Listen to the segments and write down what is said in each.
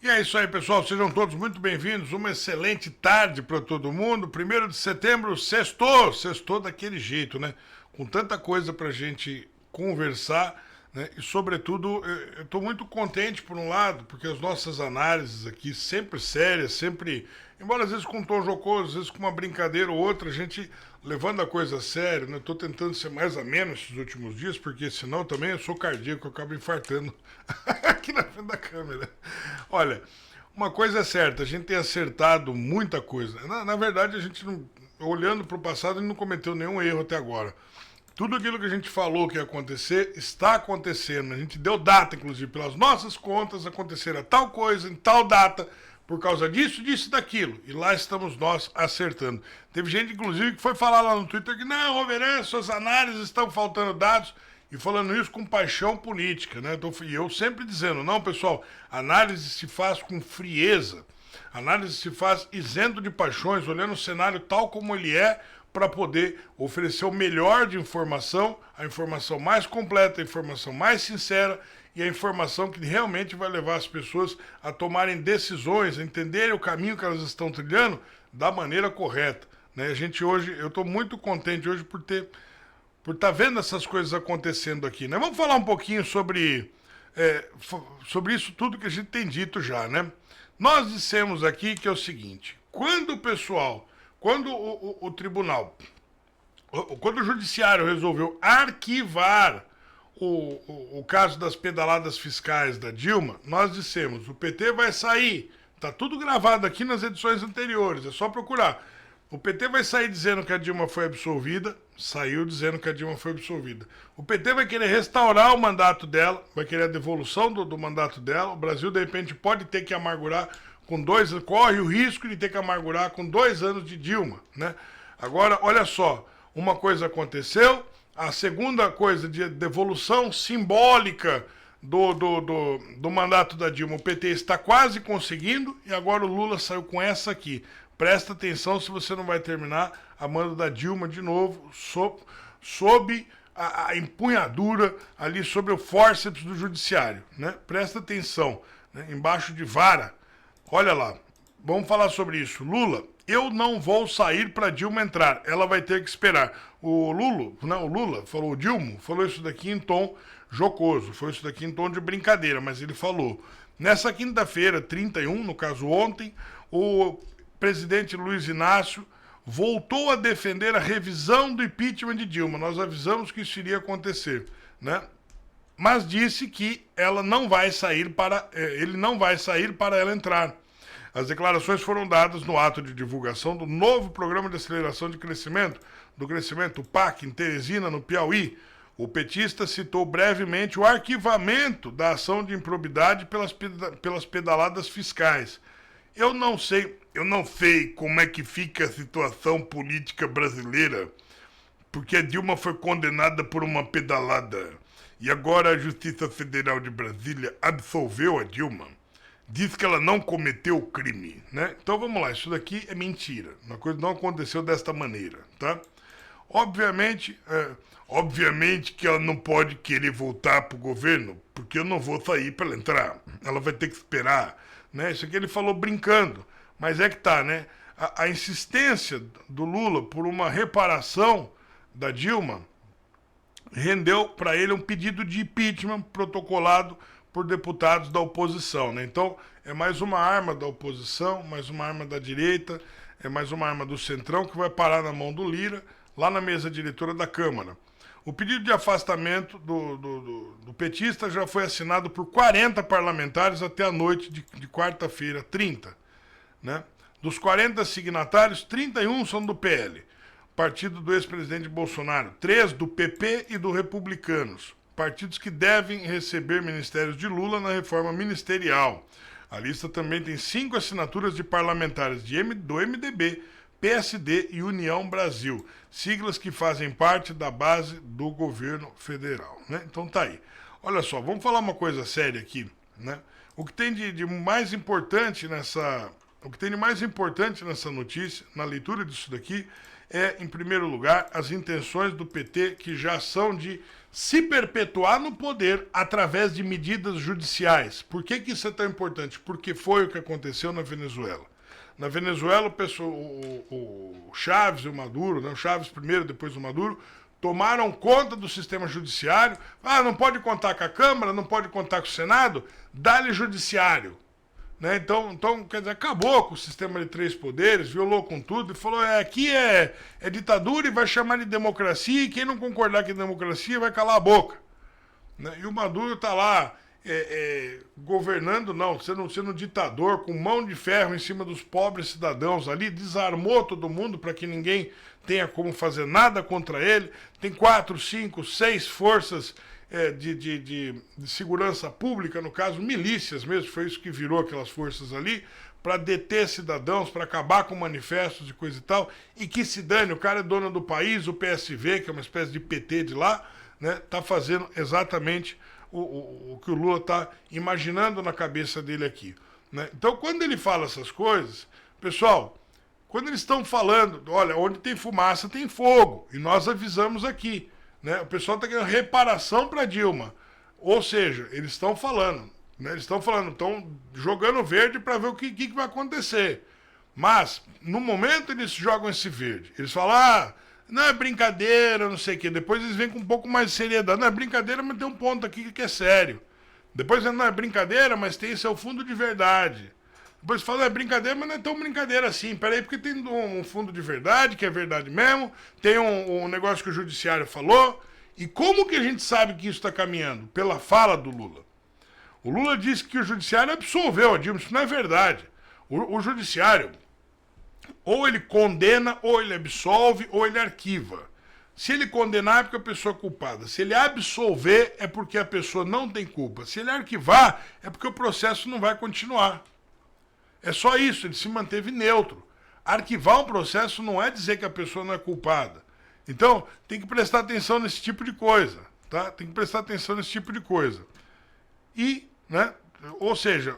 E é isso aí, pessoal. Sejam todos muito bem-vindos. Uma excelente tarde para todo mundo. 1º de setembro, sextou. Sextou daquele jeito, né? Com tanta coisa para a gente conversar, né? E, sobretudo, eu estou muito contente, por um lado, porque as nossas análises aqui, sempre sérias, sempre... Embora às vezes com um tom jocoso, às vezes com uma brincadeira ou outra, a gente levando a coisa a sério, né? Estou tentando ser mais ameno esses últimos dias, porque senão também eu sou cardíaco, eu acabo infartando aqui na frente da câmera. Olha, uma coisa é certa, a gente tem acertado muita coisa. Na verdade, a gente, não, olhando para o passado, a gente não cometeu nenhum erro até agora. Tudo aquilo que a gente falou que ia acontecer, está acontecendo. A gente deu data, inclusive, pelas nossas contas, acontecer a tal coisa, em tal data, por causa disso, disso e daquilo. E lá estamos nós acertando. Teve gente, inclusive, que foi falar lá no Twitter que, não, Roverã, suas análises estão faltando dados. E falando isso com paixão política, né? E eu sempre dizendo, não, pessoal, análise se faz com frieza. Análise se faz isento de paixões, olhando o cenário tal como ele é, para poder oferecer o melhor de informação, a informação mais completa, a informação mais sincera e a informação que realmente vai levar as pessoas a tomarem decisões, a entenderem o caminho que elas estão trilhando da maneira correta. Né? A gente hoje, eu estou muito contente hoje por estar vendo essas coisas acontecendo aqui. Né? Vamos falar um pouquinho sobre isso tudo que a gente tem dito já, né? Nós dissemos aqui que é o seguinte, quando o tribunal, quando o judiciário resolveu arquivar o caso das pedaladas fiscais da Dilma, nós dissemos, o PT vai sair, tá tudo gravado aqui nas edições anteriores, é só procurar. O PT vai sair dizendo que a Dilma foi absolvida, saiu dizendo que a Dilma foi absolvida. O PT vai querer restaurar o mandato dela, vai querer a devolução do mandato dela. O Brasil, de repente, pode ter que amargurar corre o risco de ter que amargurar com 2 anos de Dilma, né? Agora, olha só, uma coisa aconteceu, a segunda coisa de devolução simbólica do mandato da Dilma, o PT está quase conseguindo, e agora o Lula saiu com essa aqui. Presta atenção se você não vai terminar a mando da Dilma de novo, sob a empunhadura ali, sobre o fórceps do judiciário, né? Presta atenção, né? Embaixo de vara. Olha lá, vamos falar sobre isso. Lula, eu não vou sair para Dilma entrar, ela vai ter que esperar. O Lula falou, o Dilma falou isso daqui em tom jocoso, foi isso daqui em tom de brincadeira, mas ele falou. Nessa quinta-feira, 31, no caso ontem, o presidente Luiz Inácio voltou a defender a revisão do impeachment de Dilma. Nós avisamos que isso iria acontecer, né? Mas disse que ele não vai sair para ela entrar. As declarações foram dadas no ato de divulgação do novo Programa de Aceleração de Crescimento, o PAC, em Teresina, no Piauí. O petista citou brevemente o arquivamento da ação de improbidade pelas pedaladas fiscais. Eu não sei como é que fica a situação política brasileira, porque a Dilma foi condenada por uma pedalada. E agora a Justiça Federal de Brasília absolveu a Dilma. Diz que ela não cometeu o crime, né? Então vamos lá, isso daqui é mentira. Uma coisa não aconteceu desta maneira, tá? Obviamente que ela não pode querer voltar pro governo, porque eu não vou sair para ela entrar. Ela vai ter que esperar, né? Isso aqui ele falou brincando, mas é que tá, né? A insistência do Lula por uma reparação da Dilma rendeu para ele um pedido de impeachment protocolado por deputados da oposição, né? Então, é mais uma arma da oposição, mais uma arma da direita, é mais uma arma do Centrão que vai parar na mão do Lira, lá na mesa diretora da Câmara. O pedido de afastamento do petista já foi assinado por 40 parlamentares até a noite de quarta-feira, 30, né? Dos 40 signatários, 31 são do PL, partido do ex-presidente Bolsonaro, 3 do PP e do Republicanos, partidos que devem receber ministérios de Lula na reforma ministerial. A lista também tem 5 assinaturas de parlamentares do MDB, PSD e União Brasil, siglas que fazem parte da base do governo federal, né? Então tá aí. Olha só, vamos falar uma coisa séria aqui, né? O que tem de mais importante nessa notícia, na leitura disso daqui, é, em primeiro lugar, as intenções do PT, que já são de se perpetuar no poder através de medidas judiciais. Por que isso é tão importante? Porque foi o que aconteceu na Venezuela. Na Venezuela, o Chávez e o Maduro, né, o Chávez primeiro, depois o Maduro, tomaram conta do sistema judiciário. Ah, não pode contar com a Câmara, não pode contar com o Senado, dá-lhe judiciário. Né? Então, quer dizer, acabou com o sistema de 3 poderes, violou com tudo e falou, aqui é ditadura e vai chamar de democracia, e quem não concordar com a democracia vai calar a boca. Né? E o Maduro está lá governando, sendo ditador, com mão de ferro em cima dos pobres cidadãos ali, desarmou todo mundo para que ninguém tenha como fazer nada contra ele. Tem 4, 5, 6 forças de segurança pública, no caso, milícias mesmo, foi isso que virou aquelas forças ali, para deter cidadãos, para acabar com manifestos e coisa e tal, e que se dane, o cara é dono do país, o PSV, que é uma espécie de PT de lá, né, tá fazendo exatamente o que o Lula está imaginando na cabeça dele aqui. Né? Então, quando ele fala essas coisas, pessoal, quando eles estão falando, olha, onde tem fumaça tem fogo, e nós avisamos aqui. Né? O pessoal está querendo reparação para Dilma. Ou seja, eles estão falando, né? Eles estão jogando verde para ver o que vai acontecer. Mas, no momento, eles jogam esse verde. Eles falam, não é brincadeira, não sei o quê. Depois eles vêm com um pouco mais de seriedade. Não é brincadeira, mas tem um ponto aqui que é sério. Depois não é brincadeira, mas tem seu fundo de verdade. Depois fala, é brincadeira, mas não é tão brincadeira assim. Peraí, porque tem um fundo de verdade, que é verdade mesmo, tem um negócio que o judiciário falou. E como que a gente sabe que isso está caminhando? Pela fala do Lula. O Lula disse que o judiciário absolveu a Dilma, isso não é verdade. O judiciário, ou ele condena, ou ele absolve, ou ele arquiva. Se ele condenar é porque a pessoa é culpada. Se ele absolver é porque a pessoa não tem culpa. Se ele arquivar é porque o processo não vai continuar. É só isso, ele se manteve neutro. Arquivar um processo não é dizer que a pessoa não é culpada. Então, tem que prestar atenção nesse tipo de coisa, tá? Tem que prestar atenção nesse tipo de coisa. E, né, ou seja,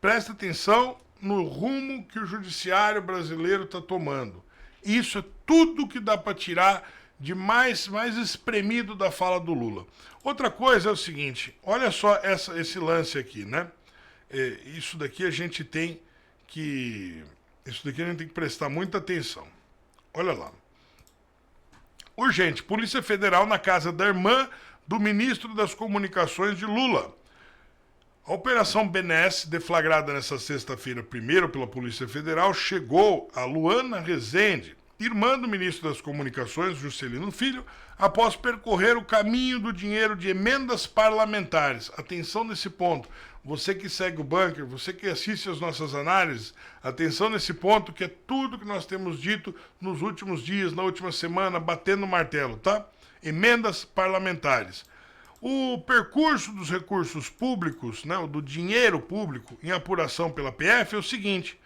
presta atenção no rumo que o judiciário brasileiro está tomando. Isso é tudo que dá para tirar de mais espremido da fala do Lula. Outra coisa é o seguinte, olha só esse lance aqui, né? Isso daqui a gente tem que prestar muita atenção. Olha lá. Urgente, Polícia Federal na casa da irmã do ministro das Comunicações de Lula. A Operação Benesse, deflagrada nesta sexta-feira, primeiro pela Polícia Federal, chegou a Luana Rezende, irmã do ministro das Comunicações, Juscelino Filho, após percorrer o caminho do dinheiro de emendas parlamentares. Atenção nesse ponto. Você que segue o Bunker, você que assiste às nossas análises, atenção nesse ponto, que é tudo que nós temos dito nos últimos dias, na última semana, batendo o martelo, tá? Emendas parlamentares. O percurso dos recursos públicos, né, do dinheiro público em apuração pela PF é o seguinte: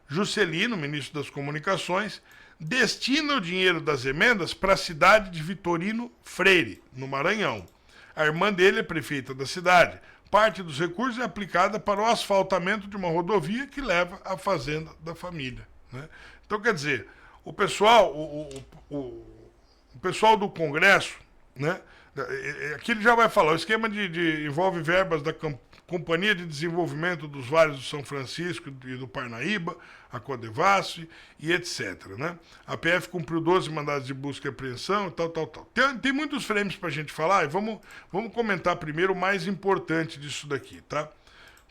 Juscelino, ministro das Comunicações, destina o dinheiro das emendas para a cidade de Vitorino Freire, no Maranhão. A irmã dele é prefeita da cidade. Parte dos recursos é aplicada para o asfaltamento de uma rodovia que leva à fazenda da família. Né? Então, quer dizer, o pessoal do Congresso, né, aqui ele já vai falar, o esquema envolve verbas da Companhia de Desenvolvimento dos Vales do São Francisco e do Parnaíba, a Codevasf e etc. Né? A PF cumpriu 12 mandados de busca e apreensão e tal. Tem muitos frames para a gente falar e vamos comentar primeiro o mais importante disso daqui, tá?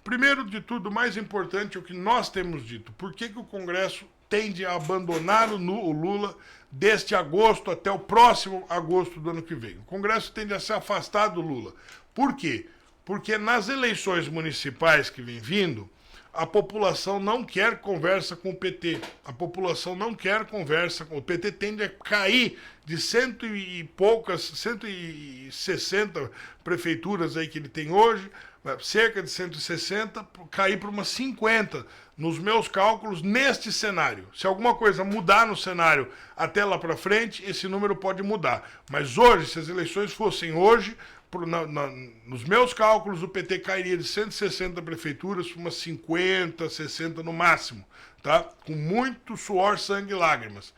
Primeiro de tudo, o mais importante é o que nós temos dito. Por que o Congresso tende a abandonar o Lula deste agosto até o próximo agosto do ano que vem? O Congresso tende a se afastar do Lula. Por quê? Porque nas eleições municipais que vem vindo, a população não quer conversa com o PT. A população não quer conversa com o PT. Tende a cair de 160 prefeituras aí que ele tem hoje, cerca de 160, cair para umas 50, nos meus cálculos, neste cenário. Se alguma coisa mudar no cenário até lá para frente, esse número pode mudar. Mas hoje, se as eleições fossem hoje, nos meus cálculos, o PT cairia de 160 prefeituras para umas 50, 60 no máximo, tá? Com muito suor, sangue e lágrimas.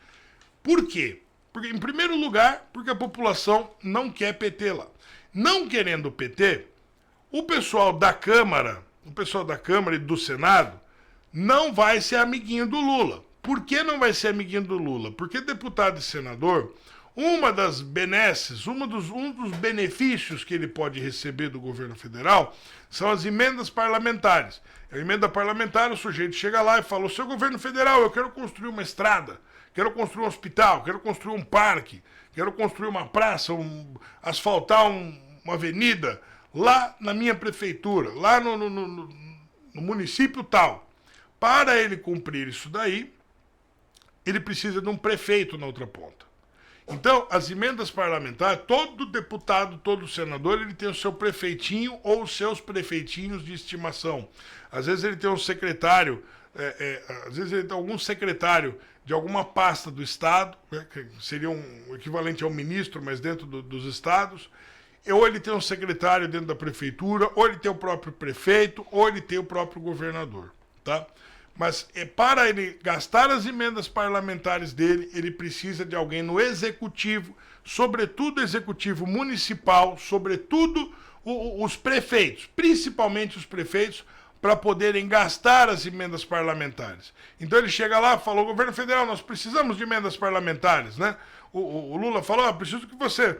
Por quê? Porque, em primeiro lugar, porque a população não quer PT lá. Não querendo o PT, o pessoal da Câmara e do Senado não vai ser amiguinho do Lula. Por que não vai ser amiguinho do Lula? Porque deputado e senador, uma das benesses, um dos benefícios que ele pode receber do governo federal são as emendas parlamentares. A emenda parlamentar, o sujeito chega lá e fala: seu governo federal, eu quero construir uma estrada, quero construir um hospital, quero construir um parque, quero construir uma praça, asfaltar uma avenida lá na minha prefeitura, lá no município tal. Para ele cumprir isso daí, ele precisa de um prefeito na outra ponta. Então, as emendas parlamentares, todo deputado, todo senador, ele tem o seu prefeitinho ou os seus prefeitinhos de estimação. Às vezes ele tem um secretário, às vezes ele tem algum secretário de alguma pasta do Estado, né, que seria um equivalente ao ministro, mas dentro dos estados, ou ele tem um secretário dentro da prefeitura, ou ele tem o próprio prefeito, ou ele tem o próprio governador, tá? Mas para ele gastar as emendas parlamentares dele, ele precisa de alguém no executivo, sobretudo executivo municipal, sobretudo os prefeitos, principalmente os prefeitos, para poderem gastar as emendas parlamentares. Então ele chega lá e fala: governo federal, nós precisamos de emendas parlamentares, né? O Lula falou: preciso que você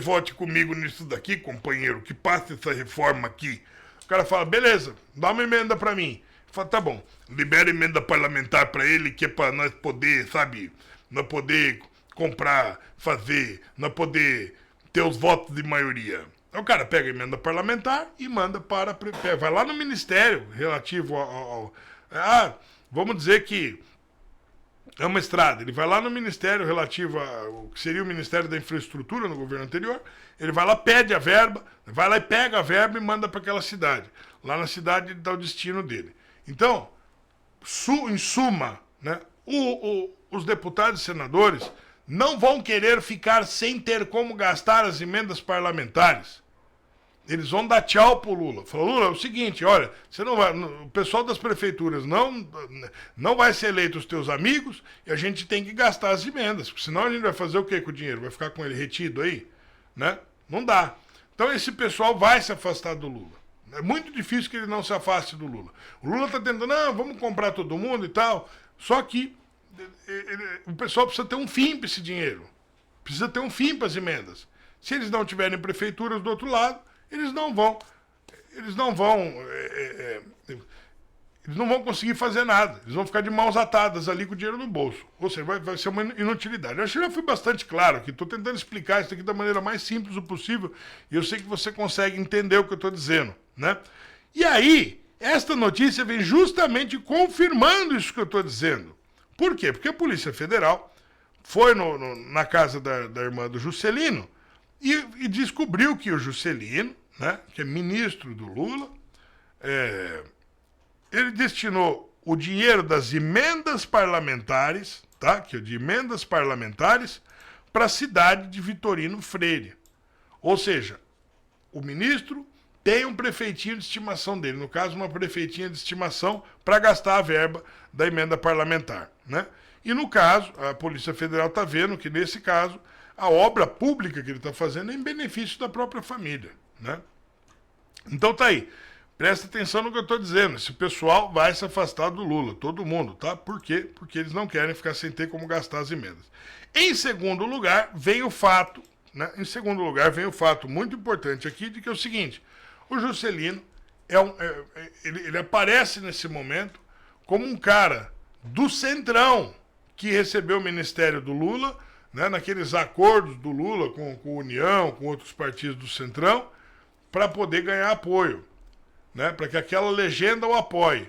vote comigo nisso daqui, companheiro, que passe essa reforma aqui. O cara fala: beleza, dá uma emenda para mim. Fala: tá bom, libera emenda parlamentar para ele, que é para nós poder, sabe, nós poder comprar, fazer, nós poder ter os votos de maioria. Aí o cara pega a emenda parlamentar e manda para, vai lá no ministério relativo vamos dizer que é uma estrada, ele vai lá no ministério relativo ao que seria o Ministério da Infraestrutura no governo anterior, ele vai lá, pede a verba, vai lá e pega a verba e manda para aquela cidade. Lá na cidade ele dá o destino dele. Então, em suma, né, os deputados e senadores não vão querer ficar sem ter como gastar as emendas parlamentares. Eles vão dar tchau pro Lula. Falou: Lula, é o seguinte, olha, você não vai, o pessoal das prefeituras não vai ser eleito os teus amigos e a gente tem que gastar as emendas, porque senão a gente vai fazer o quê com o dinheiro? Vai ficar com ele retido aí? Né? Não dá. Então esse pessoal vai se afastar do Lula. É muito difícil que ele não se afaste do Lula. O Lula está tentando: não, vamos comprar todo mundo e tal. Só que o pessoal precisa ter um fim para esse dinheiro. Precisa ter um fim para as emendas. Se eles não tiverem prefeituras do outro lado, eles não vão conseguir fazer nada. Eles vão ficar de mãos atadas ali com o dinheiro no bolso. Ou seja, vai ser uma inutilidade. Eu acho que já fui bastante claro aqui. Estou tentando explicar isso aqui da maneira mais simples possível. E eu sei que você consegue entender o que eu estou dizendo, né? E aí, esta notícia vem justamente confirmando isso que eu estou dizendo. Por quê? Porque a Polícia Federal foi na casa da irmã do Juscelino e descobriu que o Juscelino, né, que é ministro do Lula, ele destinou o dinheiro das emendas parlamentares, tá? Que é de emendas parlamentares, para a cidade de Vitorino Freire. Ou seja, o ministro tem um prefeitinho de estimação dele, no caso, uma prefeitinha de estimação para gastar a verba da emenda parlamentar, né? E no caso, a Polícia Federal está vendo que, nesse caso, a obra pública que ele está fazendo é em benefício da própria família, né? Então tá aí. Presta atenção no que eu estou dizendo. Esse pessoal vai se afastar do Lula, todo mundo, tá? Por quê? Porque eles não querem ficar sem ter como gastar as emendas. Em segundo lugar, vem o fato, né? Em segundo lugar, vem o fato muito importante aqui de que é o seguinte: o Juscelino ele aparece nesse momento como um cara do Centrão que recebeu o ministério do Lula, né? Naqueles acordos do Lula com a União, com outros partidos do Centrão, para poder ganhar apoio, né, para que aquela legenda o apoie.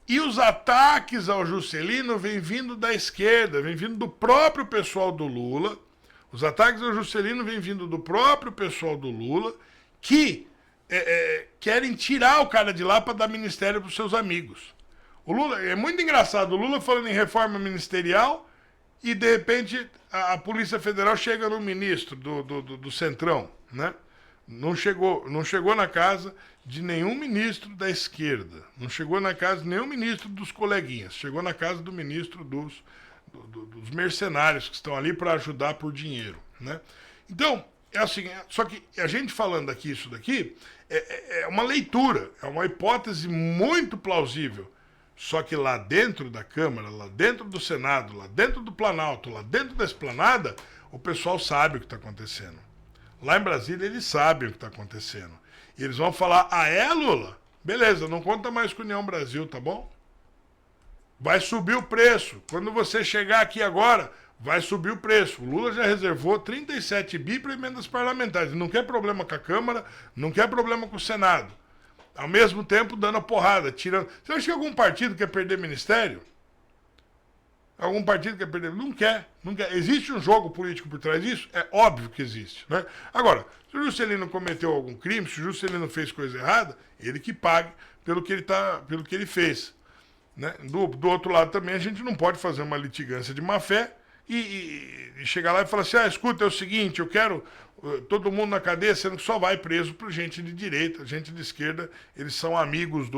E os ataques ao Juscelino vêm vindo da esquerda, vêm vindo do próprio pessoal do Lula. Os ataques ao Juscelino vêm vindo do próprio pessoal do Lula, que querem tirar o cara de lá para dar ministério para os seus amigos. O Lula, é muito engraçado, o Lula falando em reforma ministerial e, de repente, a Polícia Federal chega no ministro do Centrão, né? Não chegou na casa de nenhum ministro da esquerda, não chegou na casa de nenhum ministro dos coleguinhas, chegou na casa do ministro dos mercenários que estão ali para ajudar por dinheiro, né? Então, é assim, só que a gente falando aqui isso daqui é uma leitura, é uma hipótese muito plausível. Só que lá dentro da Câmara, lá dentro do Senado, lá dentro do Planalto, lá dentro da Esplanada, o pessoal sabe o que está acontecendo. Lá em Brasília eles sabem o que está acontecendo. E eles vão falar, ah é, Lula? Beleza, não conta mais com a União Brasil, tá bom? Vai subir o preço. Quando você chegar aqui agora, vai subir o preço. O Lula já reservou 37 bi para emendas parlamentares. Não quer problema com a Câmara, não quer problema com o Senado. Ao mesmo tempo, dando a porrada, tirando... Você acha que algum partido quer perder ministério? Algum partido quer perder? Não quer, não quer. Existe um jogo político por trás disso? É óbvio que existe, né? Agora, se o Juscelino cometeu algum crime, se o Juscelino fez coisa errada, ele que pague pelo que ele fez. Né? Do outro lado também, a gente não pode fazer uma litigância de má fé e chegar lá e falar assim, escuta, é o seguinte, eu quero todo mundo na cadeia, sendo que só vai preso por gente de direita, gente de esquerda, eles são amigos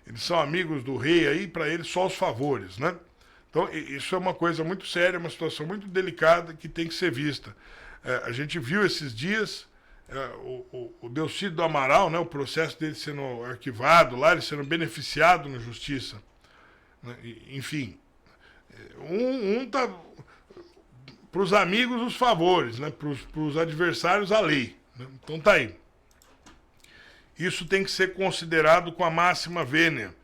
eles são amigos do rei aí, para eles só os favores, né? Então, isso é uma coisa muito séria, uma situação muito delicada que tem que ser vista. A gente viu esses dias o Delcídio do Amaral, né, o processo dele sendo arquivado lá, ele sendo beneficiado na justiça. Né? Enfim, tá para os amigos os favores, né? Para os adversários a lei. Né? Então tá aí. Isso tem que ser considerado com a máxima vênia.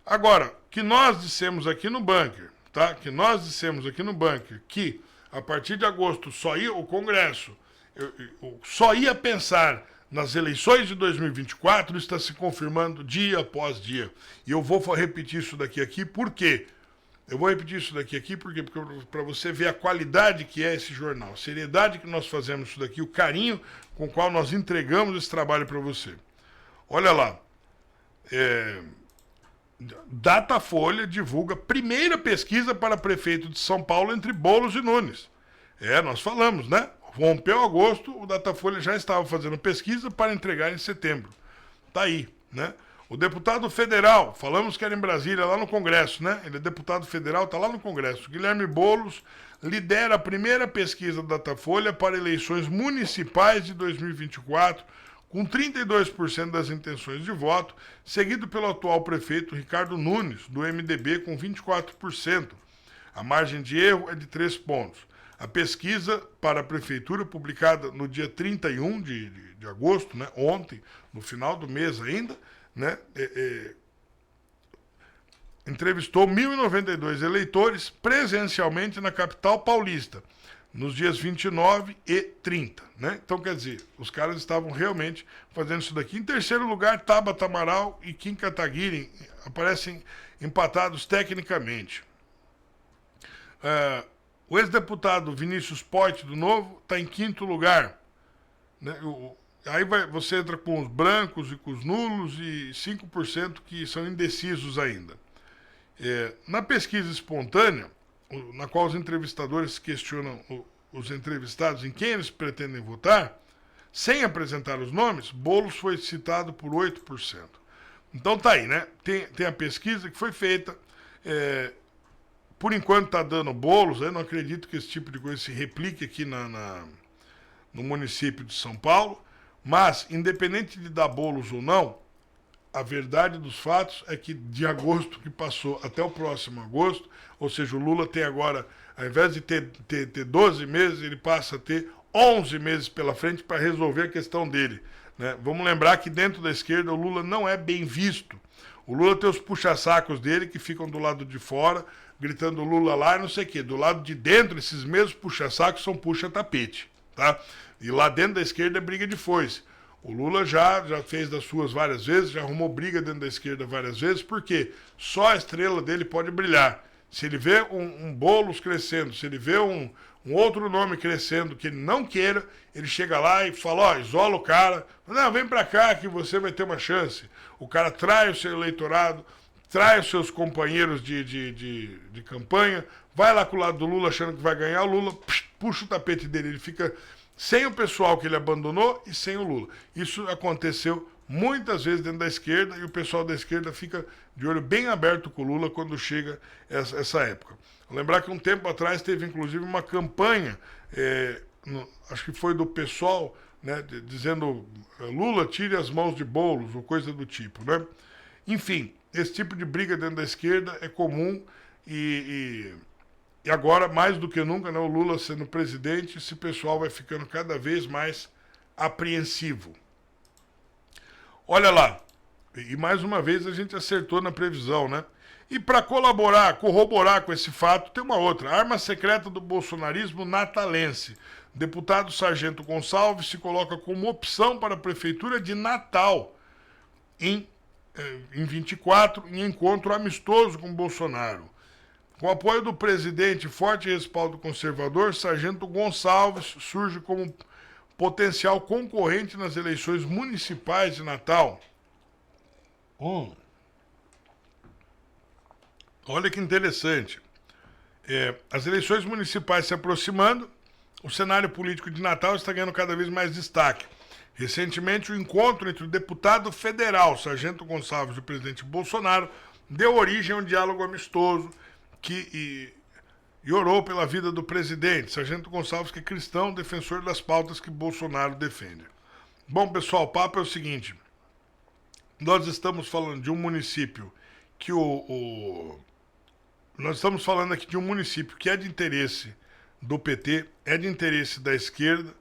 Agora, que nós dissemos aqui no bunker, tá? Que nós dissemos aqui no bunker que a partir de agosto o Congresso só ia pensar nas eleições de 2024, está se confirmando dia após dia. E eu vou repetir isso daqui aqui, por quê? Eu vou repetir isso daqui aqui porque para você ver a qualidade que é esse jornal, a seriedade que nós fazemos isso daqui, o carinho com o qual nós entregamos esse trabalho para você. Olha lá, Datafolha divulga primeira pesquisa para prefeito de São Paulo entre Boulos e Nunes. Nós falamos, né? Rompeu agosto, o Datafolha já estava fazendo pesquisa para entregar em setembro. Tá aí, né? O deputado federal, falamos que era em Brasília, lá no Congresso, né? Ele é deputado federal, está lá no Congresso. Guilherme Boulos lidera a primeira pesquisa do Datafolha para eleições municipais de 2024, com 32% das intenções de voto, seguido pelo atual prefeito Ricardo Nunes, do MDB, com 24%. A margem de erro é de 3 pontos. A pesquisa para a prefeitura, publicada no dia 31 de agosto, né, ontem, no final do mês ainda, né, entrevistou 1.092 eleitores presencialmente na capital paulista, nos dias 29 e 30. Né? Então, quer dizer, os caras estavam realmente fazendo isso daqui. Em terceiro lugar, Tabata Amaral e Kim Kataguiri aparecem empatados tecnicamente. O ex-deputado Vinícius Poit, do Novo, está em quinto lugar. Né? Aí você entra com os brancos e com os nulos e 5% que são indecisos ainda. Na pesquisa espontânea, na qual os entrevistadores questionam os entrevistados em quem eles pretendem votar, sem apresentar os nomes, Boulos foi citado por 8%. Então tá aí, né? Tem a pesquisa que foi feita... Por enquanto está dando Boulos, eu não acredito que esse tipo de coisa se replique aqui no município de São Paulo, mas, independente de dar Boulos ou não, a verdade dos fatos é que de agosto que passou até o próximo agosto, ou seja, o Lula tem agora, ao invés de ter 12 meses, ele passa a ter 11 meses pela frente para resolver a questão dele. Né? Vamos lembrar que dentro da esquerda o Lula não é bem visto. O Lula tem os puxa-sacos dele que ficam do lado de fora, gritando Lula lá e não sei o quê. Do lado de dentro, esses mesmos puxa-sacos são puxa-tapete, tá? E lá dentro da esquerda é briga de foice. O Lula já fez das suas várias vezes, já arrumou briga dentro da esquerda várias vezes, porque só a estrela dele pode brilhar. Se ele vê um Boulos crescendo, se ele vê um outro nome crescendo que ele não queira, ele chega lá e fala, isola o cara, não, vem pra cá que você vai ter uma chance. O cara trai o seu eleitorado, trai os seus companheiros de campanha, vai lá com o lado do Lula achando que vai ganhar, o Lula puxa o tapete dele, ele fica sem o pessoal que ele abandonou e sem o Lula. Isso aconteceu muitas vezes dentro da esquerda, e o pessoal da esquerda fica de olho bem aberto com o Lula quando chega essa época. Vou lembrar que um tempo atrás teve inclusive uma campanha, acho que foi do PSOL, né, dizendo Lula tire as mãos de Boulos, ou coisa do tipo, né? Enfim, esse tipo de briga dentro da esquerda é comum e agora, mais do que nunca, né, o Lula sendo presidente, esse pessoal vai ficando cada vez mais apreensivo. Olha lá, e mais uma vez a gente acertou na previsão, né? E para colaborar, corroborar com esse fato, tem uma outra. Arma secreta do bolsonarismo natalense. Deputado Sargento Gonçalves se coloca como opção para a Prefeitura de Natal em 24, em encontro amistoso com Bolsonaro. Com apoio do presidente e forte respaldo conservador, Sargento Gonçalves surge como potencial concorrente nas eleições municipais de Natal. Olha que interessante. As eleições municipais se aproximando, o cenário político de Natal está ganhando cada vez mais destaque. Recentemente, o encontro entre o deputado federal Sargento Gonçalves e o presidente Bolsonaro deu origem a um diálogo amistoso que orou pela vida do presidente. Sargento Gonçalves, que é cristão, defensor das pautas que Bolsonaro defende. Bom, pessoal, o papo é o seguinte. Nós estamos falando de um município que nós estamos falando aqui de um município que é de interesse do PT, é de interesse da esquerda,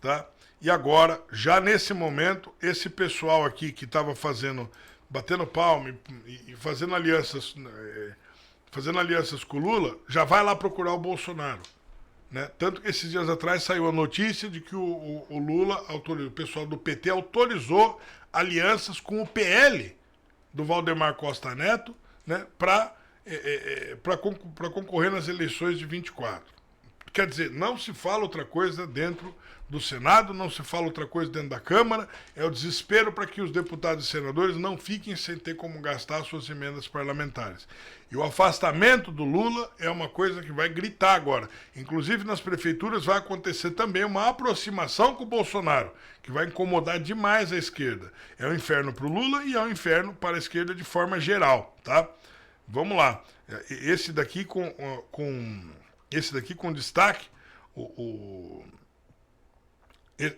tá? E agora, já nesse momento, esse pessoal aqui que estava batendo palma e fazendo alianças com o Lula, já vai lá procurar o Bolsonaro, né? Tanto que esses dias atrás saiu a notícia de que o Lula, o pessoal do PT, autorizou alianças com o PL do Valdemar Costa Neto, né, para concorrer nas eleições de 24. Quer dizer, não se fala outra coisa dentro do Senado, não se fala outra coisa dentro da Câmara, é o desespero para que os deputados e senadores não fiquem sem ter como gastar suas emendas parlamentares. E o afastamento do Lula é uma coisa que vai gritar agora. Inclusive nas prefeituras vai acontecer também uma aproximação com o Bolsonaro, que vai incomodar demais a esquerda. É um inferno para o Lula e é um inferno para a esquerda de forma geral, tá? Vamos lá. Esse daqui com destaque,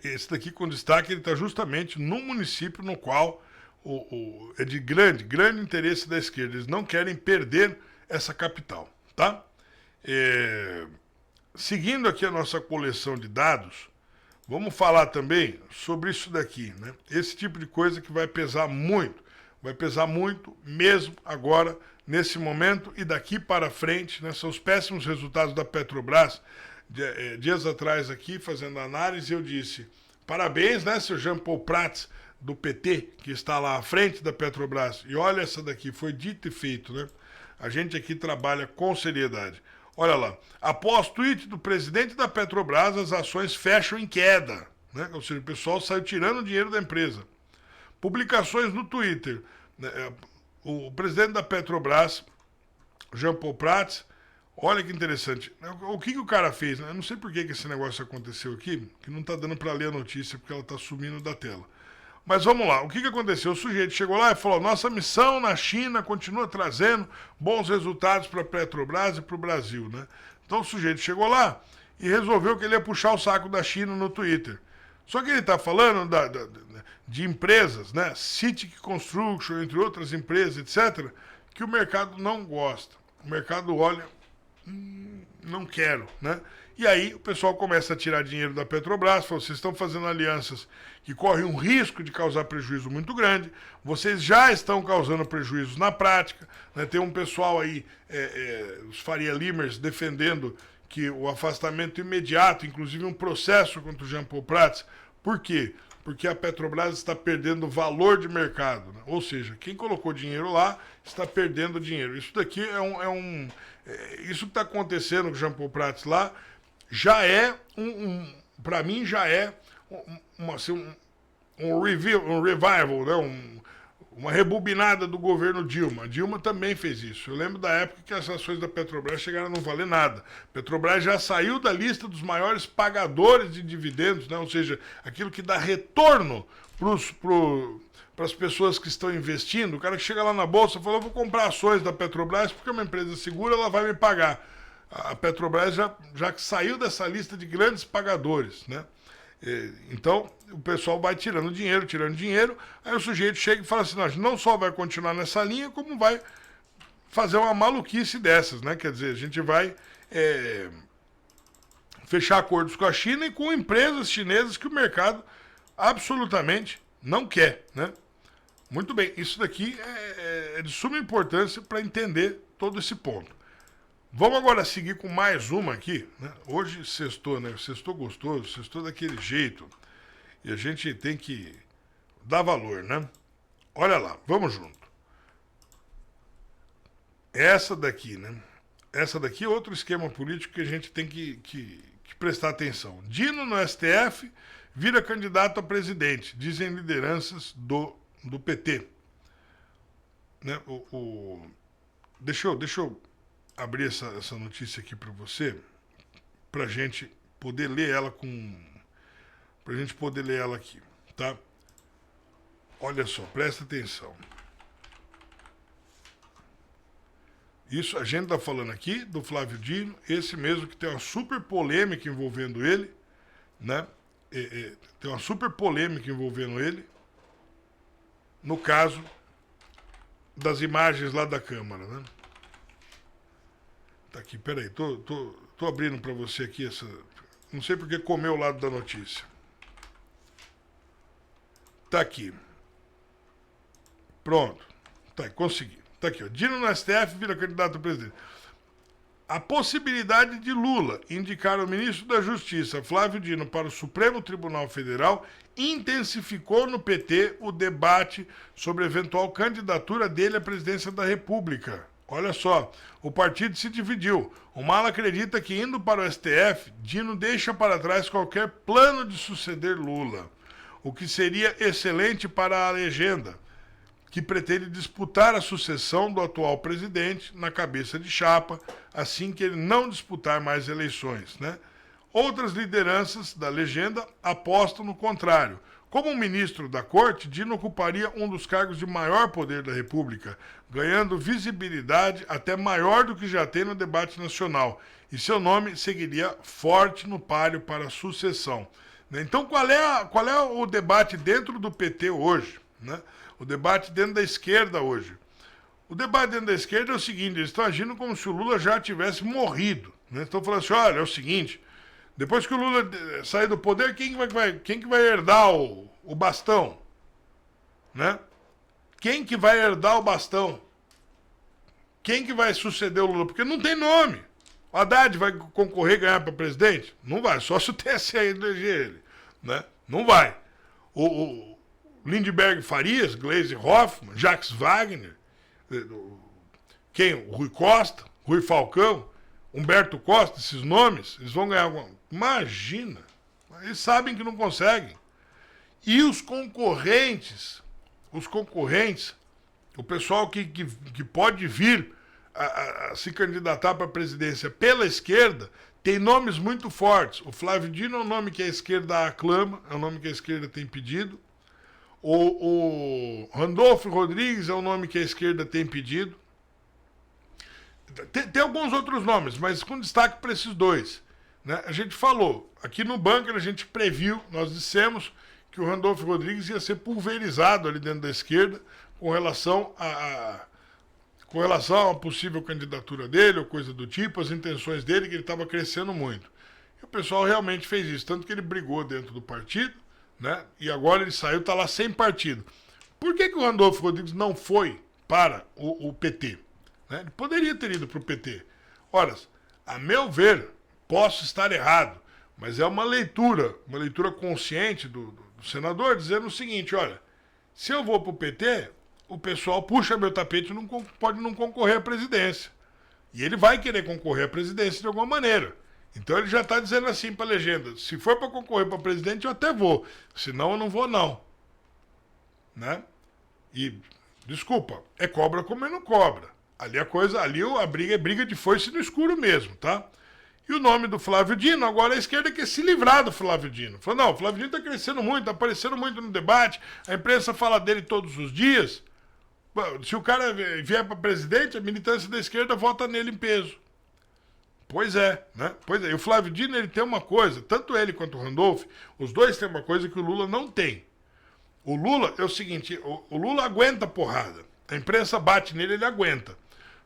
esse daqui com destaque, ele está justamente no município no qual é de grande interesse da esquerda. Eles não querem perder essa capital, tá? Seguindo aqui a nossa coleção de dados, vamos falar também sobre isso daqui, né? Esse tipo de coisa que vai pesar muito mesmo agora, nesse momento e daqui para frente, né? São os péssimos resultados da Petrobras. Dias atrás aqui, fazendo análise, eu disse, parabéns, né, seu Jean Paul Prats, do PT, que está lá à frente da Petrobras. E olha essa daqui, foi dito e feito, né? A gente aqui trabalha com seriedade. Olha lá, após tweet do presidente da Petrobras, as ações fecham em queda, né? Ou seja, o pessoal saiu tirando dinheiro da empresa. Publicações no Twitter, né? O presidente da Petrobras, Jean Paul Prats, olha que interessante. O que o cara fez? Eu não sei por que esse negócio aconteceu aqui, que não está dando para ler a notícia, porque ela está sumindo da tela. Mas vamos lá, o que aconteceu? O sujeito chegou lá e falou, nossa missão na China continua trazendo bons resultados para a Petrobras e para o Brasil, né? Então o sujeito chegou lá e resolveu que ele ia puxar o saco da China no Twitter. Só que ele está falando de empresas, né? Citic Construction, entre outras empresas, etc., que o mercado não gosta. O mercado olha, não quero, né? E aí o pessoal começa a tirar dinheiro da Petrobras, fala, vocês estão fazendo alianças que correm um risco de causar prejuízo muito grande, vocês já estão causando prejuízos na prática, né? Tem um pessoal aí, os Faria Limers, defendendo que o afastamento imediato, inclusive um processo contra o Jean Paul Prats. Por quê? Porque a Petrobras está perdendo valor de mercado, né? Ou seja, quem colocou dinheiro lá está perdendo dinheiro. Isso daqui isso que está acontecendo com o Jean Paul Prats lá já é para mim já é um revival, né? Uma rebobinada do governo Dilma. A Dilma também fez isso. Eu lembro da época que as ações da Petrobras chegaram a não valer nada. A Petrobras já saiu da lista dos maiores pagadores de dividendos, né? Ou seja, aquilo que dá retorno para as pessoas que estão investindo. O cara que chega lá na bolsa fala, eu vou comprar ações da Petrobras porque é uma empresa segura, ela vai me pagar. A Petrobras já saiu dessa lista de grandes pagadores, né? Então, o pessoal vai tirando dinheiro, aí o sujeito chega e fala assim, não só vai continuar nessa linha, como vai fazer uma maluquice dessas, né? Quer dizer, a gente vai fechar acordos com a China e com empresas chinesas que o mercado absolutamente não quer, né? Muito bem, isso daqui é de suma importância para entender todo esse ponto. Vamos agora seguir com mais uma aqui, né? Hoje sextou, né? Sextou gostoso, sextou daquele jeito. E a gente tem que dar valor, né? Olha lá, vamos junto. Essa daqui, né? Essa daqui é outro esquema político que a gente tem que prestar atenção. Dino no STF vira candidato a presidente, dizem lideranças do PT. Né? Deixa eu abrir essa notícia aqui para você, para a gente poder ler ela aqui, tá? Olha só, presta atenção. Isso a gente está falando aqui do Flávio Dino, esse mesmo que tem uma super polêmica envolvendo ele, né? Tem uma super polêmica envolvendo ele, no caso das imagens lá da Câmara, né? Tá aqui, peraí, tô abrindo para você aqui essa... Não sei porque comeu o lado da notícia. Tá aqui. Pronto. Tá, consegui. Tá aqui, ó. Dino no STF vira candidato a presidente. A possibilidade de Lula indicar o ministro da Justiça, Flávio Dino, para o Supremo Tribunal Federal intensificou no PT o debate sobre a eventual candidatura dele à presidência da República. Olha só, o partido se dividiu. O ala acredita que, indo para o STF, Dino deixa para trás qualquer plano de suceder Lula, o que seria excelente para a legenda, que pretende disputar a sucessão do atual presidente na cabeça de chapa, assim que ele não disputar mais eleições, né? Outras lideranças da legenda apostam no contrário. Como ministro da Corte, Dino ocuparia um dos cargos de maior poder da República, ganhando visibilidade até maior do que já tem no debate nacional, e seu nome seguiria forte no páreo para a sucessão. Então, qual é o debate dentro do PT hoje, né? O debate dentro da esquerda hoje. O debate dentro da esquerda é o seguinte, eles estão agindo como se o Lula já tivesse morrido, né? Estão falando assim, olha, é o seguinte, depois que o Lula sair do poder, quem que vai herdar o bastão? Né? Quem que vai herdar o bastão? Quem que vai suceder o Lula? Porque não tem nome. O Haddad vai concorrer e ganhar para presidente? Não vai, só se o TSE eleger ele. Né? Não vai. O Lindbergh Farias, Gleisi Hoffmann, Jacques Wagner, quem? O Rui Costa, Rui Falcão, Humberto Costa, esses nomes, eles vão ganhar alguma... Imagina! Eles sabem que não conseguem. E os concorrentes, o pessoal que pode vir a se candidatar para a presidência pela esquerda, tem nomes muito fortes. O Flávio Dino é um nome que a esquerda aclama, é um nome que a esquerda tem pedido. O Randolfo Rodrigues é um nome que a esquerda tem pedido. Tem alguns outros nomes, mas com destaque para esses dois. Né? A gente falou, aqui no bunker a gente previu, nós dissemos que o Randolfo Rodrigues ia ser pulverizado ali dentro da esquerda com relação a possível candidatura dele ou coisa do tipo, as intenções dele, que ele estava crescendo muito. E o pessoal realmente fez isso, tanto que ele brigou dentro do partido, né? E agora ele saiu, está lá sem partido. Por que o Randolfo Rodrigues não foi para o PT? Né? Ele poderia ter ido para o PT. Ora, a meu ver, posso estar errado, mas é uma leitura consciente do senador, dizendo o seguinte, olha, se eu vou para o PT, o pessoal puxa meu tapete e pode não concorrer à presidência. E ele vai querer concorrer à presidência de alguma maneira. Então ele já está dizendo assim para a legenda, se for para concorrer para presidente, eu até vou, senão eu não vou não. Né? E, desculpa, é cobra como não cobra. Ali a briga é briga de foice no escuro mesmo, tá? E o nome do Flávio Dino, agora a esquerda quer se livrar do Flávio Dino. Falou, não, o Flávio Dino está crescendo muito, está aparecendo muito no debate, a imprensa fala dele todos os dias. Se o cara vier para presidente, a militância da esquerda vota nele em peso. Pois é, né? Pois é. E o Flávio Dino, ele tem uma coisa, tanto ele quanto o Randolph, os dois têm uma coisa que o Lula não tem. O Lula é o seguinte, o Lula aguenta porrada. A imprensa bate nele, ele aguenta.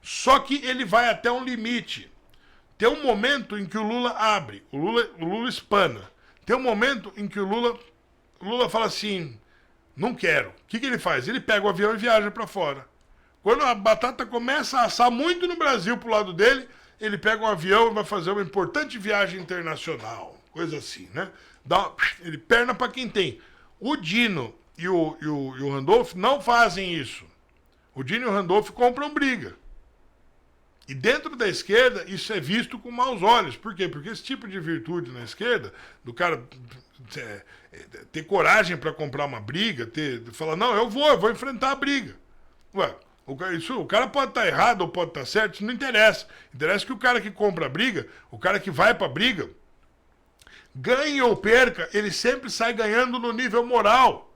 Só que ele vai até um limite. Tem um momento em que o Lula abre, o Lula espana. Tem um momento em que o Lula fala assim, não quero. O que ele faz? Ele pega o avião e viaja para fora. Quando a batata começa a assar muito no Brasil pro lado dele, ele pega um avião e vai fazer uma importante viagem internacional. Coisa assim, né? Ele perna para quem tem. O Dino e o Randolph não fazem isso. O Dino e o Randolph compram briga. E dentro da esquerda, isso é visto com maus olhos. Por quê? Porque esse tipo de virtude na esquerda, do cara ter coragem para comprar uma briga, falar, não, eu vou enfrentar a briga. Ué, o cara pode estar errado ou pode estar certo, isso não interessa. Interessa que o cara que compra a briga, o cara que vai para a briga, ganhe ou perca, ele sempre sai ganhando no nível moral.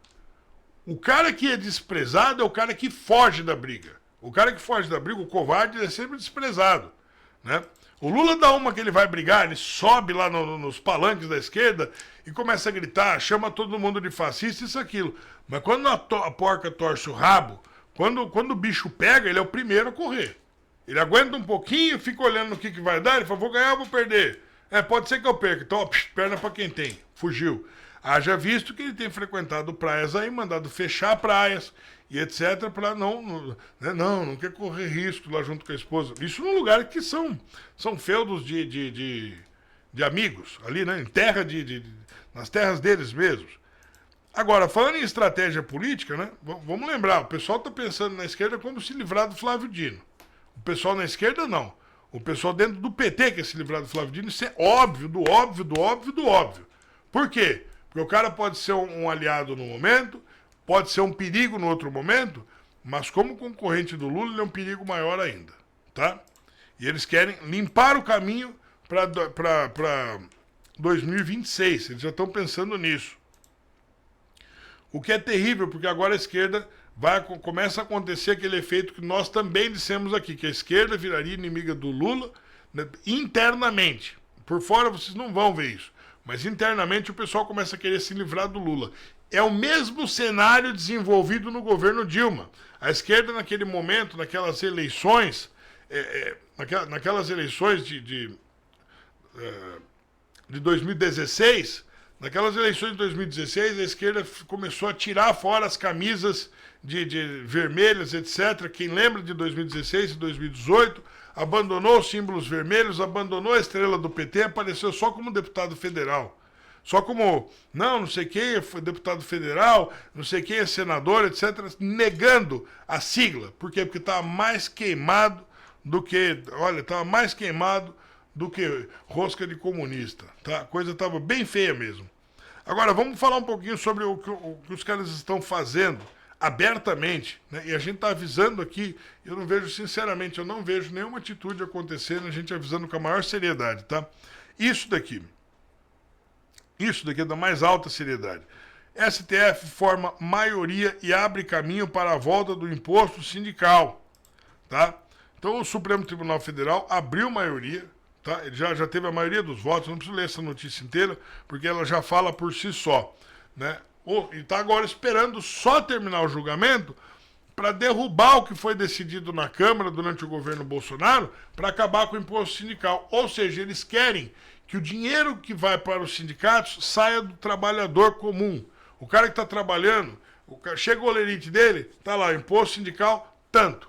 O cara que é desprezado é o cara que foge da briga. O cara que foge da briga, o covarde, é sempre desprezado, né? O Lula dá uma que ele vai brigar, ele sobe lá nos palanques da esquerda e começa a gritar, chama todo mundo de fascista, isso, aquilo. Mas quando a porca torce o rabo, quando o bicho pega, ele é o primeiro a correr. Ele aguenta um pouquinho, fica olhando no que vai dar, ele fala, vou ganhar ou vou perder? Pode ser que eu perca. Então, ó, perna pra quem tem. Fugiu. Haja visto que ele tem frequentado praias aí, mandado fechar praias e etc, para não quer correr risco lá junto com a esposa. Isso num lugar que são feudos de amigos, ali, né? Em terra nas terras deles mesmos. Agora, falando em estratégia política, né? Vamos lembrar, o pessoal está pensando na esquerda como se livrar do Flávio Dino. O pessoal na esquerda, não. O pessoal dentro do PT quer se livrar do Flávio Dino. Isso é óbvio, do óbvio, do óbvio, do óbvio. Por quê? Porque o cara pode ser um aliado no momento, pode ser um perigo no outro momento, mas como concorrente do Lula, ele é um perigo maior ainda, tá? E eles querem limpar o caminho para 2026. Eles já estão pensando nisso. O que é terrível, porque agora a esquerda começa a acontecer aquele efeito que nós também dissemos aqui, que a esquerda viraria inimiga do Lula, né, internamente. Por fora vocês não vão ver isso, mas internamente o pessoal começa a querer se livrar do Lula. É o mesmo cenário desenvolvido no governo Dilma. A esquerda naquele momento, naquelas eleições, naquelas eleições de 2016... Naquelas eleições de 2016, a esquerda começou a tirar fora as camisas de vermelhas, etc. Quem lembra de 2016 e 2018, abandonou os símbolos vermelhos, abandonou a estrela do PT, apareceu só como deputado federal. Só como, não sei quem foi deputado federal, não sei quem é senador, etc. Negando a sigla. Por quê? Porque estava mais queimado do que... Olha, estava mais queimado do que rosca de comunista, tá? A coisa estava bem feia mesmo. Agora, vamos falar um pouquinho sobre o que os caras estão fazendo abertamente, né? E a gente está avisando aqui, eu não vejo, sinceramente, eu não vejo nenhuma atitude acontecendo, a gente avisando com a maior seriedade, tá? Isso daqui é da mais alta seriedade. STF forma maioria e abre caminho para a volta do imposto sindical, tá? Então, o Supremo Tribunal Federal abriu maioria, tá? Ele já teve a maioria dos votos, não preciso ler essa notícia inteira, porque ela já fala por si só, né? E está agora esperando só terminar o julgamento para derrubar o que foi decidido na Câmara durante o governo Bolsonaro para acabar com o imposto sindical. Ou seja, eles querem que o dinheiro que vai para os sindicatos saia do trabalhador comum. O cara que está trabalhando, chega o olerite dele, está lá, imposto sindical, tanto.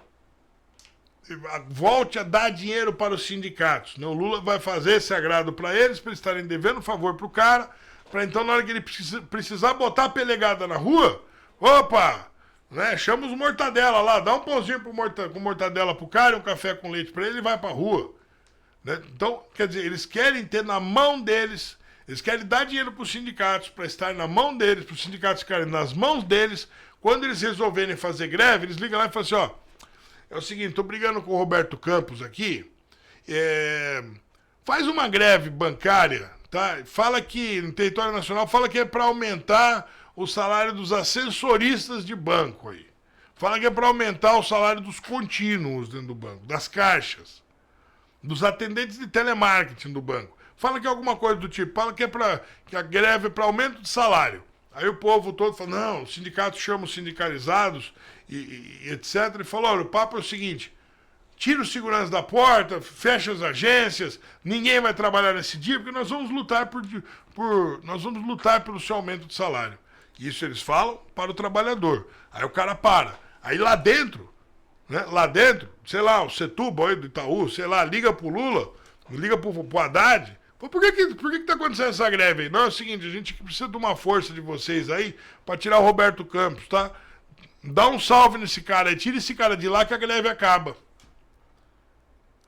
Volte a dar dinheiro para os sindicatos. O Lula vai fazer esse agrado para eles estarem devendo favor para o cara, para então, na hora que ele precisar botar a pelegada na rua, opa, né, chama os mortadela lá, dá um pãozinho com mortadela pro cara, um café com leite para ele e vai para a rua. Né? Então, quer dizer, eles querem ter na mão deles, eles querem dar dinheiro para os sindicatos, para estar na mão deles, para os sindicatos ficarem nas mãos deles. Quando eles resolverem fazer greve, eles ligam lá e falam assim, ó, é o seguinte, tô brigando com o Roberto Campos aqui, faz uma greve bancária, tá? Fala que, no território nacional, fala que é para aumentar o salário dos assessoristas de banco aí. Fala que é para aumentar o salário dos contínuos dentro do banco, das caixas, dos atendentes de telemarketing do banco. Fala que é alguma coisa do tipo, fala que é para que a greve é para aumento de salário. Aí o povo todo fala, não, os sindicatos chamam os sindicalizados e etc. E falou, olha, o papo é o seguinte, tira os seguranças da porta, fecha as agências, ninguém vai trabalhar nesse dia, porque nós vamos lutar nós vamos lutar pelo seu aumento de salário. Isso eles falam para o trabalhador. Aí o cara para. Aí lá dentro, né? Lá dentro, sei lá, o Setúbal aí do Itaú, sei lá, liga pro Lula, liga pro Haddad. Pô, por que tá acontecendo essa greve aí? Não, é o seguinte, a gente precisa de uma força de vocês aí para tirar o Roberto Campos, tá? Dá um salve nesse cara aí, tira esse cara de lá que a greve acaba.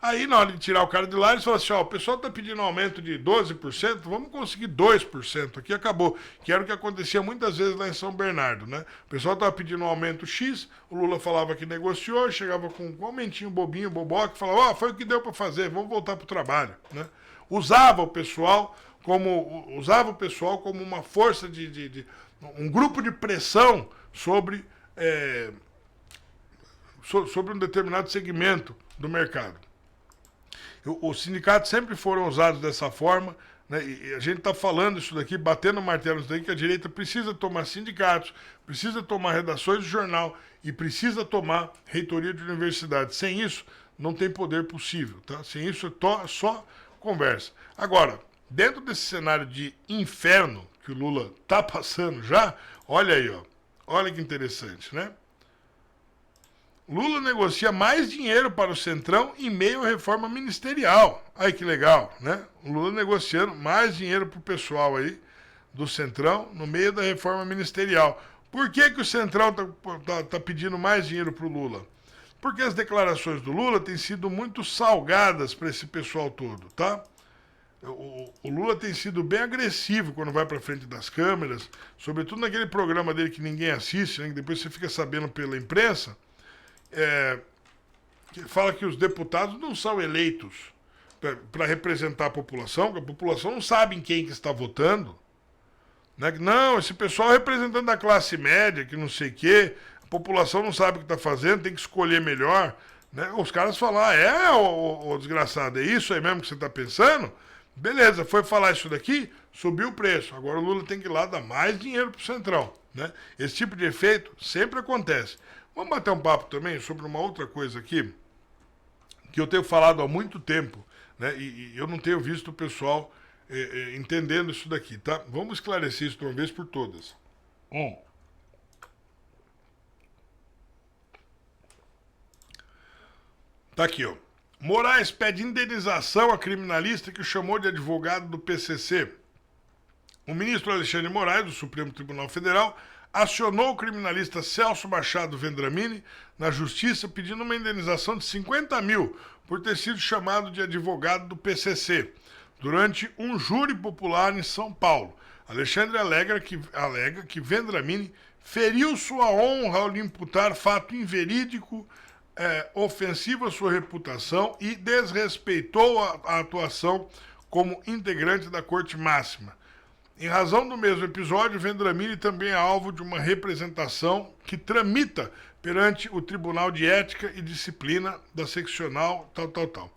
Aí, na hora de tirar o cara de lá, eles falam assim, ó, o pessoal tá pedindo um aumento de 12%, vamos conseguir 2% aqui, acabou. Que era o que acontecia muitas vezes lá em São Bernardo, né? O pessoal tava pedindo um aumento X, o Lula falava que negociou, chegava com um aumentinho bobinho, boboca, falava, ó, foi o que deu para fazer, vamos voltar pro trabalho, né? Usava o pessoal como uma força um grupo de pressão sobre um determinado segmento do mercado. Os sindicatos sempre foram usados dessa forma, né? E a gente está falando isso daqui, batendo o martelo nisso daqui, que a direita precisa tomar sindicatos, precisa tomar redações de jornal e precisa tomar reitoria de universidade. Sem isso, não tem poder possível, tá? Sem isso, é só conversa. Agora, dentro desse cenário de inferno que o Lula está passando já, olha aí, ó, olha que interessante, né? Lula negocia mais dinheiro para o Centrão em meio à reforma ministerial. Aí que legal, né? O Lula negociando mais dinheiro para o pessoal aí do Centrão no meio da reforma ministerial. Por que o Centrão tá pedindo mais dinheiro para o Lula? Porque as declarações do Lula têm sido muito salgadas para esse pessoal todo, tá? O Lula tem sido bem agressivo quando vai para frente das câmeras, sobretudo naquele programa dele que ninguém assiste, né? Que depois você fica sabendo pela imprensa. Que fala que os deputados não são eleitos para representar a população, que a população não sabe em quem que está votando, né? Não, esse pessoal é representante da classe média, que não sei o quê, a população não sabe o que está fazendo, tem que escolher melhor, né? Os caras falam, ô desgraçado, é isso aí mesmo que você está pensando? Beleza, foi falar isso daqui, subiu o preço, agora o Lula tem que ir lá dar mais dinheiro pro Centrão, né? Esse tipo de efeito sempre acontece. Vamos bater um papo também sobre uma outra coisa aqui, que eu tenho falado há muito tempo, né? E eu não tenho visto o pessoal entendendo isso daqui, tá? Vamos esclarecer isso de uma vez por todas. Tá aqui, ó. Moraes pede indenização a criminalista que chamou de advogado do PCC. O ministro Alexandre Moraes, do Supremo Tribunal Federal, acionou o criminalista Celso Machado Vendramini na justiça pedindo uma indenização de 50 mil por ter sido chamado de advogado do PCC durante um júri popular em São Paulo. Alexandre alega que Vendramini feriu sua honra ao lhe imputar fato inverídico, ofensivo à sua reputação e desrespeitou a atuação como integrante da Corte Máxima. Em razão do mesmo episódio, Vendramini também é alvo de uma representação que tramita perante o Tribunal de Ética e Disciplina da Seccional tal.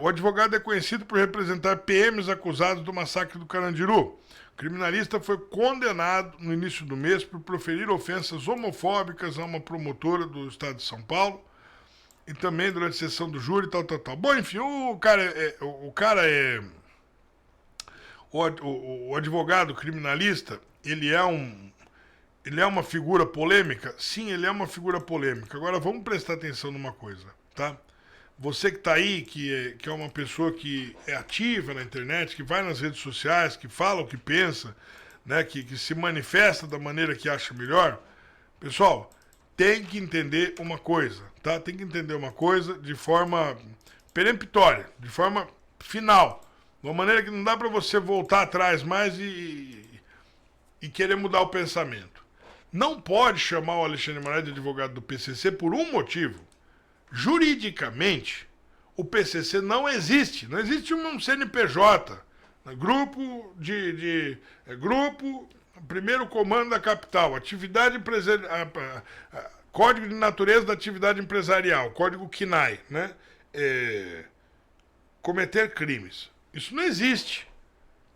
O advogado é conhecido por representar PMs acusados do massacre do Carandiru. O criminalista foi condenado no início do mês por proferir ofensas homofóbicas a uma promotora do estado de São Paulo e também durante a sessão do júri tal. Bom, enfim, o advogado criminalista, ele é uma figura polêmica? Sim, ele é uma figura polêmica. Agora, vamos prestar atenção numa coisa, tá? Você que está aí, que é uma pessoa que é ativa na internet, que vai nas redes sociais, que fala o que pensa, né, que se manifesta da maneira que acha melhor, pessoal, tem que entender uma coisa, tá? Tem que entender uma coisa de forma peremptória, de forma final. De uma maneira que não dá para você voltar atrás mais e querer mudar o pensamento. Não pode chamar o Alexandre Moraes de advogado do PCC por um motivo. Juridicamente, o PCC não existe. Não existe um CNPJ. Grupo Grupo Primeiro Comando da Capital. Atividade empresarial. Código de Natureza da Atividade Empresarial. Código CNAE. Né? Cometer crimes. Isso não existe.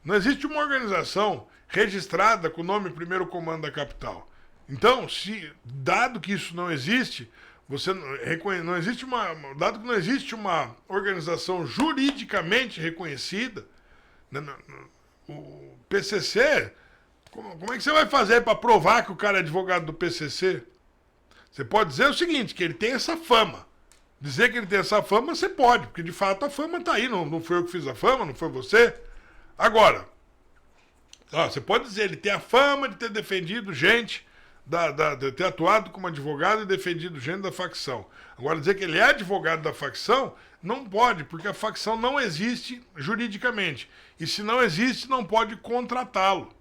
Não existe uma organização registrada com o nome Primeiro Comando da Capital. Então, dado que isso não existe, dado que não existe uma organização juridicamente reconhecida, o PCC, como é que você vai fazer para provar que o cara é advogado do PCC? Você pode dizer o seguinte, que ele tem essa fama. Dizer que ele tem essa fama, você pode, porque de fato a fama está aí, não foi eu que fiz a fama, não foi você. Agora, você pode dizer, ele tem a fama de ter defendido gente, de ter atuado como advogado e defendido gente da facção. Agora, dizer que ele é advogado da facção, não pode, porque a facção não existe juridicamente. E se não existe, não pode contratá-lo.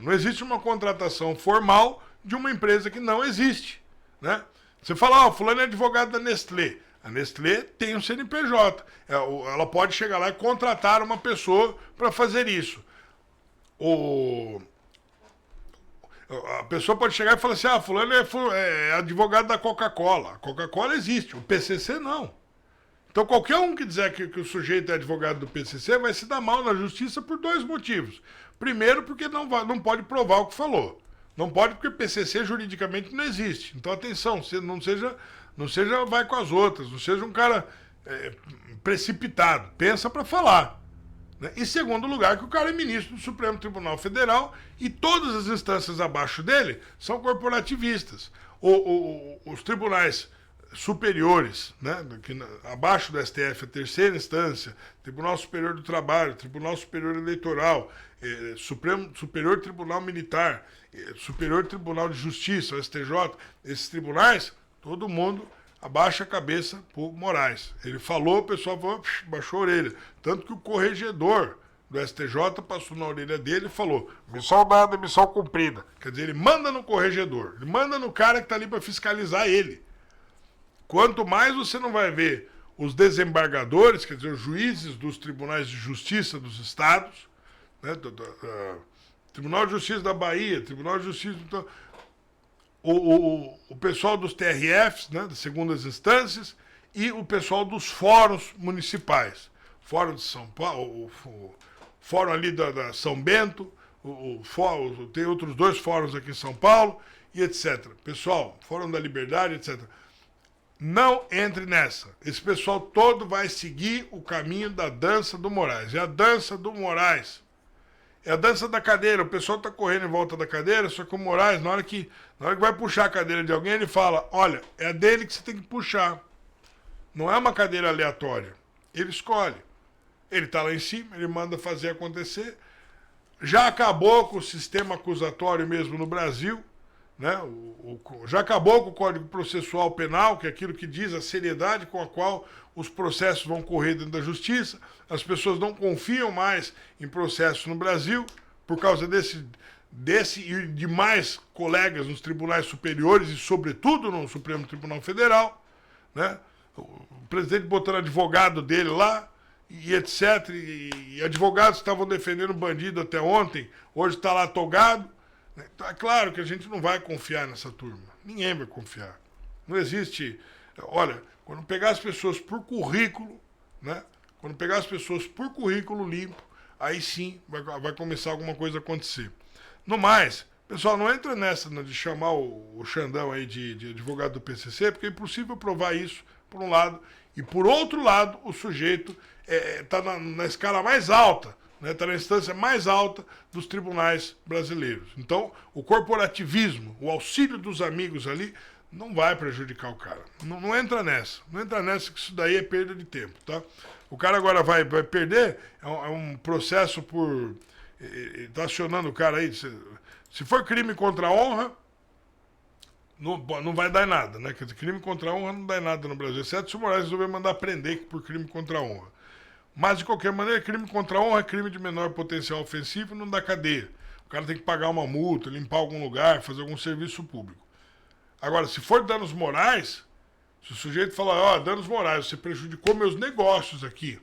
Não existe uma contratação formal de uma empresa que não existe. Né? Você fala, fulano é advogado da Nestlé. A Nestlé tem um CNPJ. Ela pode chegar lá e contratar uma pessoa para fazer isso. A pessoa pode chegar e falar assim, fulano é advogado da Coca-Cola. A Coca-Cola existe, o PCC não. Então qualquer um que dizer que o sujeito é advogado do PCC vai se dar mal na justiça por dois motivos. Primeiro, porque não pode provar o que falou. Não pode porque PCC juridicamente não existe. Então atenção, não seja vai com as outras, não seja um cara precipitado. Pensa para falar. Em segundo lugar, que o cara é ministro do Supremo Tribunal Federal e todas as instâncias abaixo dele são corporativistas. Os tribunais superiores, né, abaixo do STF, a terceira instância, Tribunal Superior do Trabalho, Tribunal Superior Eleitoral, Superior Tribunal Militar, Superior Tribunal de Justiça, o STJ, esses tribunais, todo mundo abaixa a cabeça por Moraes. Ele falou, o pessoal baixou a orelha. Tanto que o corregedor do STJ passou na orelha dele e falou, missão dada, missão cumprida. Quer dizer, ele manda no corregedor, ele manda no cara que está ali para fiscalizar ele. Quanto mais você não vai ver os desembargadores, quer dizer, os juízes dos tribunais de justiça dos estados, né, Tribunal de Justiça da Bahia, Tribunal de Justiça... O pessoal dos TRFs, né, das segundas instâncias, e o pessoal dos fóruns municipais. Fórum de São Paulo, o fórum ali da São Bento, tem outros dois fóruns aqui em São Paulo, e etc. Pessoal, Fórum da Liberdade, etc. Não entre nessa. Esse pessoal todo vai seguir o caminho da dança do Moraes. É a dança do Moraes. É a dança da cadeira. O pessoal está correndo em volta da cadeira, só que o Moraes, na hora que vai puxar a cadeira de alguém, ele fala, olha, é a dele que você tem que puxar. Não é uma cadeira aleatória. Ele escolhe. Ele está lá em cima, ele manda fazer acontecer. Já acabou com o sistema acusatório mesmo no Brasil, né? Já acabou com o Código Processual Penal, que é aquilo que diz a seriedade com a qual os processos vão correr dentro da justiça. As pessoas não confiam mais em processos no Brasil por causa desse e de mais colegas nos tribunais superiores e, sobretudo, no Supremo Tribunal Federal, né? O presidente botando advogado dele lá, e etc. E advogados estavam defendendo bandido até ontem, hoje está lá togado. Então, é claro que a gente não vai confiar nessa turma. Ninguém vai confiar. Não existe... Olha, quando pegar as pessoas por currículo, né? Quando pegar as pessoas por currículo limpo, aí sim vai começar alguma coisa a acontecer. No mais, pessoal, não entra nessa de chamar o Xandão aí de advogado do PCC, porque é impossível provar isso, por um lado. E por outro lado, o sujeito está na escala mais alta, está na instância mais alta dos tribunais brasileiros. Então, o corporativismo, o auxílio dos amigos ali, não vai prejudicar o cara. Não entra nessa. Não entra nessa, que isso daí é perda de tempo, tá? O cara agora vai perder, é um processo por... Está acionando o cara aí. Se for crime contra a honra, não vai dar em nada, né? Quer dizer, crime contra a honra não dá em nada no Brasil, exceto se o Moraes resolver mandar prender por crime contra a honra. Mas, de qualquer maneira, crime contra a honra é crime de menor potencial ofensivo e não dá cadeia. O cara tem que pagar uma multa, limpar algum lugar, fazer algum serviço público. Agora, se for danos morais, Se o sujeito falar, ó, danos morais, você prejudicou meus negócios aqui.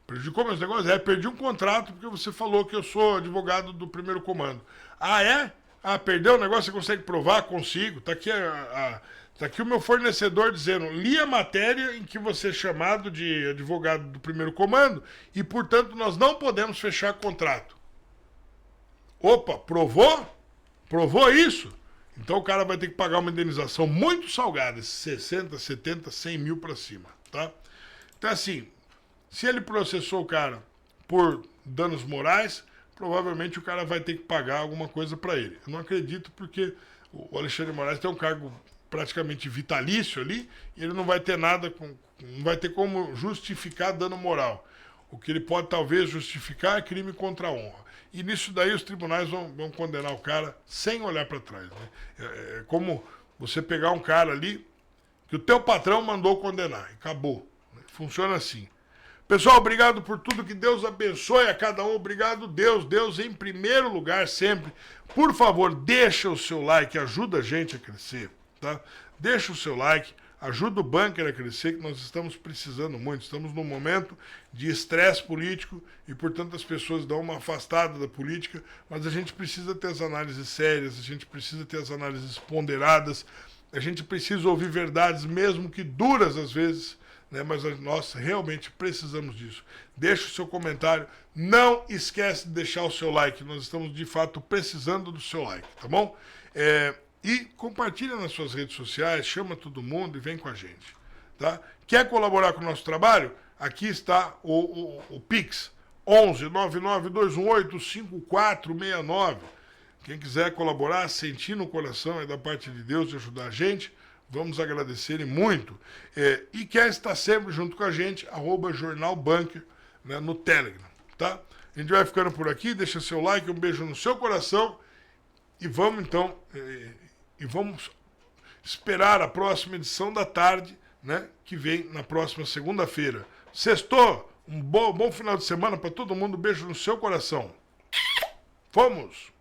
Prejudicou meus negócios? Perdi um contrato porque você falou que eu sou advogado do primeiro comando. Ah, é? Ah, perdeu o negócio, você consegue provar? Consigo. Tá aqui o meu fornecedor dizendo, li a matéria em que você é chamado de advogado do primeiro comando e, portanto, nós não podemos fechar contrato. Opa, provou? Provou isso? Então o cara vai ter que pagar uma indenização muito salgada, 60, 70, 100 mil para cima, tá? Então assim, se ele processou o cara por danos morais, provavelmente o cara vai ter que pagar alguma coisa para ele. Eu não acredito porque o Alexandre Moraes tem um cargo praticamente vitalício ali e ele não vai ter nada, não vai ter como justificar dano moral. O que ele pode talvez justificar é crime contra a honra. E nisso daí os tribunais vão condenar o cara sem olhar para trás. Né? É como você pegar um cara ali que o teu patrão mandou condenar. E acabou. Né? Funciona assim. Pessoal, obrigado por tudo. Que Deus abençoe a cada um. Obrigado, Deus. Deus em primeiro lugar sempre. Por favor, deixa o seu like. Ajuda a gente a crescer. Tá? Deixa o seu like. Ajuda o bunker a crescer, que nós estamos precisando muito. Estamos num momento de estresse político e, portanto, as pessoas dão uma afastada da política, mas a gente precisa ter as análises sérias, a gente precisa ter as análises ponderadas, a gente precisa ouvir verdades, mesmo que duras às vezes, né? Mas nós realmente precisamos disso. Deixa o seu comentário, não esquece de deixar o seu like, nós estamos de fato precisando do seu like, tá bom? E compartilha nas suas redes sociais, chama todo mundo e vem com a gente. Tá? Quer colaborar com o nosso trabalho? Aqui está o Pix, 11 99218 5469. Quem quiser colaborar, sentir no coração, é da parte de Deus de ajudar a gente, vamos agradecer muito. E quer estar sempre junto com a gente, @jornalbunker, né, no Telegram. Tá? A gente vai ficando por aqui, deixa seu like, um beijo no seu coração e vamos então... E vamos esperar a próxima edição da tarde, né? Que vem na próxima segunda-feira. Sextou, um bom final de semana para todo mundo. Beijo no seu coração. Fomos!